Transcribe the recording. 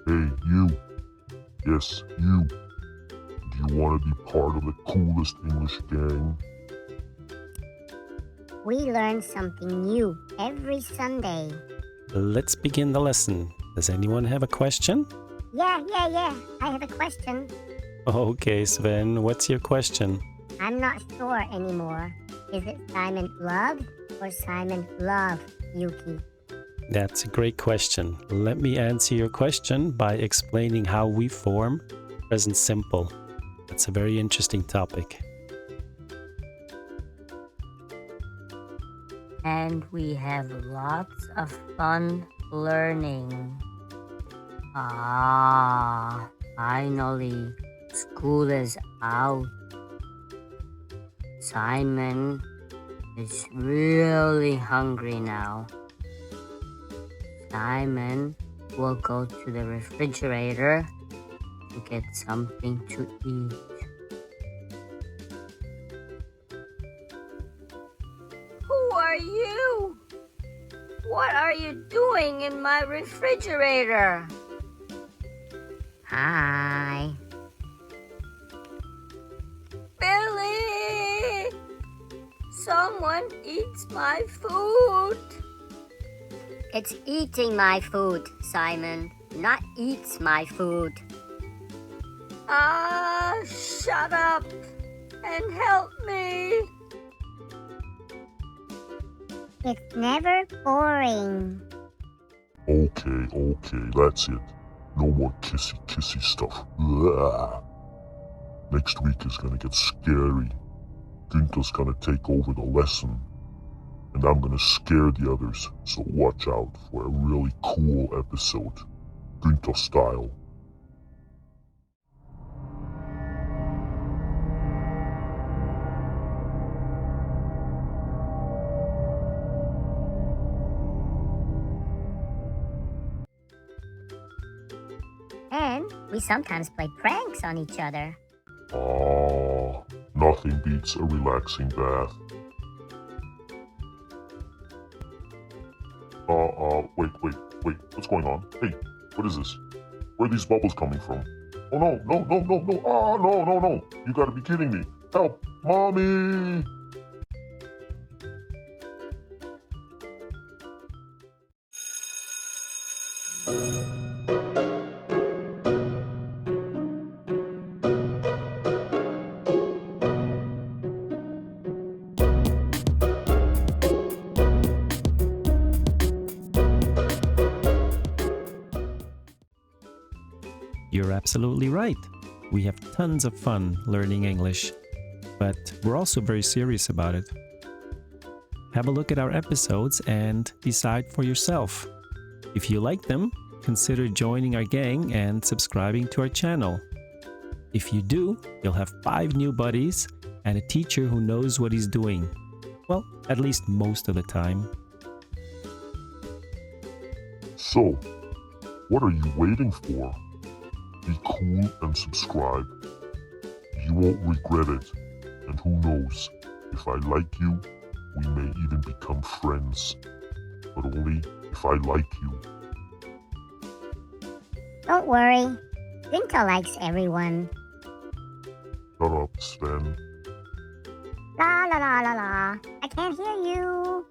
Hey, you. Yes, you. Do you want to be part of the coolest English gang? We learn something new every Sunday. Let's begin the lesson. Does anyone have a question? Yeah. I have a question. Okay, Sven, what's your question? I'm not sure anymore. Is it Simon Love or Simon Love, Yuki? That's a great question. Let me answer your question by explaining how we form present simple. That's a very interesting topic. And we have lots of fun learning. Finally, school is out. Simon is really hungry now. Simon will go to the refrigerator to get something to eat. Who are you? What are you doing in my refrigerator? Hi. Billy! Someone eats my food. It's eating my food, Simon, not eats my food. Shut up and help me. It's never boring. Okay, that's it. No more kissy stuff. Blah. Next week is gonna get scary. Günther's gonna take over the lesson. And I'm gonna scare the others, so watch out for a really cool episode. Günther style. And we sometimes play pranks on each other. Nothing beats a relaxing bath. Wait, what's going on? Hey, what is this? Where are these bubbles coming from? Oh no, no, you gotta be kidding me. Help, Mommy! You're absolutely right. We have tons of fun learning English, but we're also very serious about it. Have a look at our episodes and decide for yourself. If you like them, consider joining our gang and subscribing to our channel. If you do, you'll have 5 new buddies and a teacher who knows what he's doing. Well, at least most of the time. So, what are you waiting for? Be cool and subscribe. You won't regret it. And who knows, if I like you, we may even become friends. But only if I like you. Don't worry. Günther likes everyone. Shut up, Sven. La la la la la. I can't hear you.